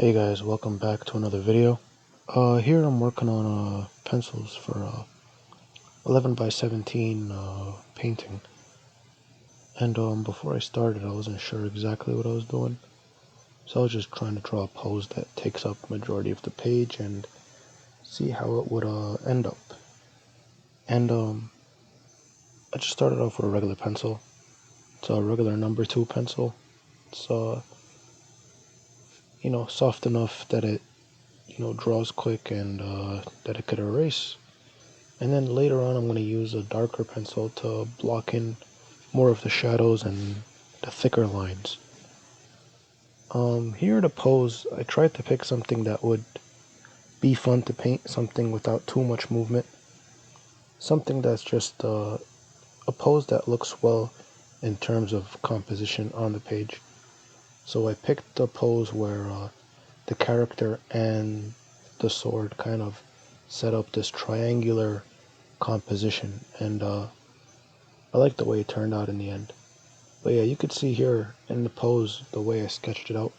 Hey guys, welcome back to another video. Here I'm working on pencils for 11 by 17 painting. And before I started, I wasn't sure exactly what I was doing. So I was just trying to draw a pose that takes up majority of the page and see how it would end up. And I just started off with a regular pencil. It's a regular number 2 pencil. It's soft enough that it draws quick and that it could erase. And then later on I'm going to use a darker pencil to block in more of the shadows and the thicker lines. Here to pose, I tried to pick something that would be fun to paint, something without too much movement. Something that's just a pose that looks well in terms of composition on the page. So I picked a pose where the character and the sword kind of set up this triangular composition, and I like the way it turned out in the end. But yeah, you could see here in the pose, the way I sketched it out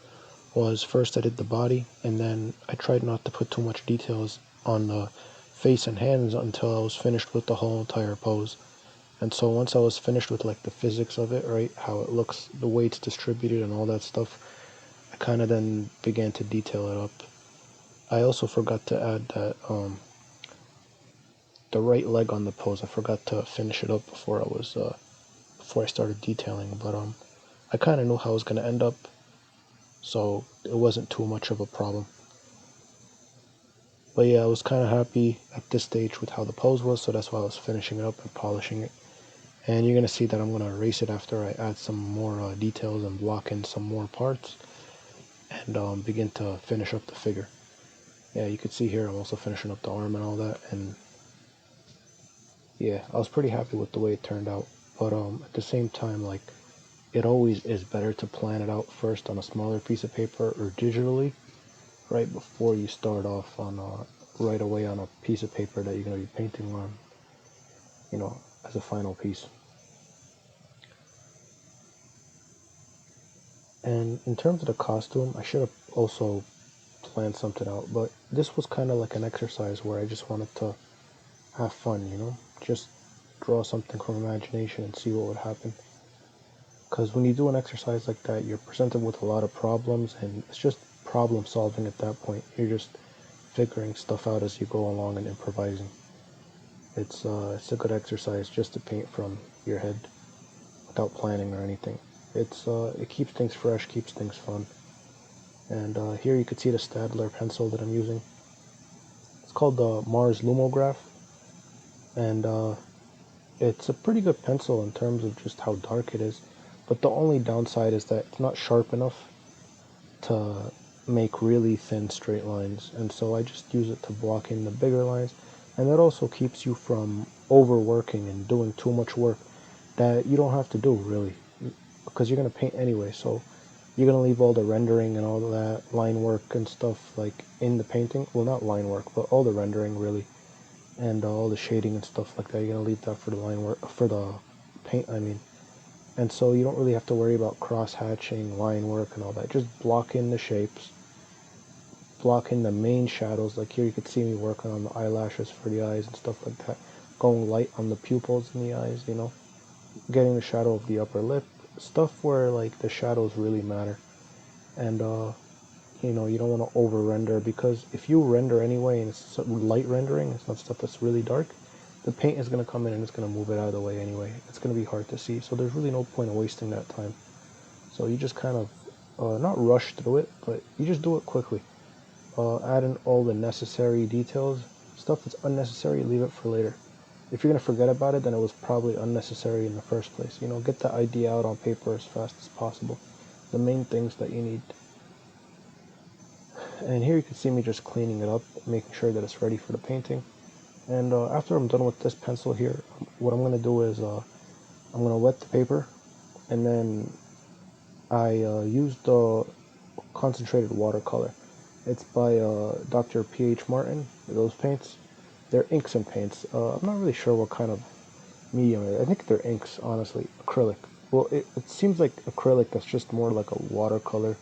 was first I did the body, and then I tried not to put too much details on the face and hands until I was finished with the whole entire pose. And so once I was finished with like the physics of it, right, how it looks, the way it's distributed and all that stuff, I kind of then began to detail it up. I also forgot to add that the right leg on the pose. I forgot to finish it up before I started detailing, but I kind of knew how it was going to end up, so it wasn't too much of a problem. But yeah, I was kind of happy at this stage with how the pose was, so that's why I was finishing it up and polishing it. And you're going to see that I'm going to erase it after I add some more details and block in some more parts and begin to finish up the figure. Yeah, you can see here I'm also finishing up the arm and all that, and yeah, I was pretty happy with the way it turned out. But at the same time, like, it always is better to plan it out first on a smaller piece of paper or digitally, right before you start off on right away on a piece of paper that you're going to be painting on, as a final piece. And in terms of the costume, I should have also planned something out, but this was kind of like an exercise where I just wanted to have fun, just draw something from imagination and see what would happen. Because when you do an exercise like that, you're presented with a lot of problems, and it's just problem solving at that point. You're just figuring stuff out as you go along and improvising. It's a good exercise just to paint from your head without planning or anything. It keeps things fresh, keeps things fun. And here you can see the Staedtler pencil that I'm using. It's called the Mars Lumograph, and it's a pretty good pencil in terms of just how dark it is. But the only downside is that it's not sharp enough to make really thin straight lines, and so I just use it to block in the bigger lines, and that also keeps you from overworking and doing too much work that you don't have to do really, because you're going to paint anyway. So you're going to leave all the rendering and all that line work and stuff like in the painting. Well, not line work, but all the rendering really, and all the shading and stuff like that. You're going to leave that for the line work, for the paint, I mean. And so you don't really have to worry about cross-hatching, line work, and all that. Just block in the shapes, block in the main shadows. Like here you could see me working on the eyelashes for the eyes and stuff like that. Going light on the pupils in the eyes, getting the shadow of the upper lip. Stuff where like the shadows really matter. And you don't want to over render, because if you render anyway and it's light rendering, it's not stuff that's really dark, the paint is going to come in and it's going to move it out of the way anyway. It's going to be hard to see, so there's really no point of wasting that time. So you just kind of not rush through it, but you just do it quickly. Add in all the necessary details. Stuff that's unnecessary, leave it for later. If you're going to forget about it, then it was probably unnecessary in the first place. Get the idea out on paper as fast as possible. The main things that you need. And here you can see me just cleaning it up, making sure that it's ready for the painting. And after I'm done with this pencil here, what I'm going to do is I'm going to wet the paper, and then I use the concentrated watercolor. It's by Dr. P.H. Martin, those paints. They're inks and paints. I'm not really sure what kind of medium it is. I think they're inks, honestly. Acrylic. Well, it seems like acrylic that's just more like a watercolor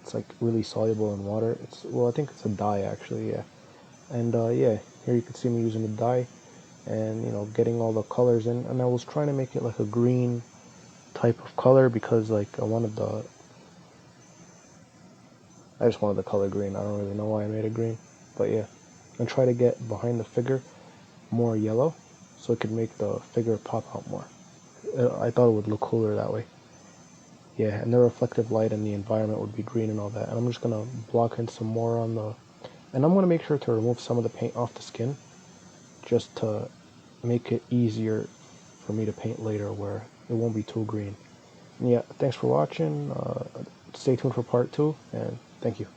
It's like really soluble in water. Well, I think it's a dye actually, yeah. And yeah, here you can see me using the dye and getting all the colors in. And I was trying to make it like a green type of color because like I just wanted the color green. I don't really know why I made it green, but yeah. And try to get behind the figure more yellow so it could make the figure pop out more. I thought it would look cooler that way. Yeah, and the reflective light in the environment would be green and all that. And I'm just gonna block in some more on the, and I'm gonna make sure to remove some of the paint off the skin just to make it easier for me to paint later where it won't be too green. And yeah, thanks for watching. Stay tuned for part 2, and thank you.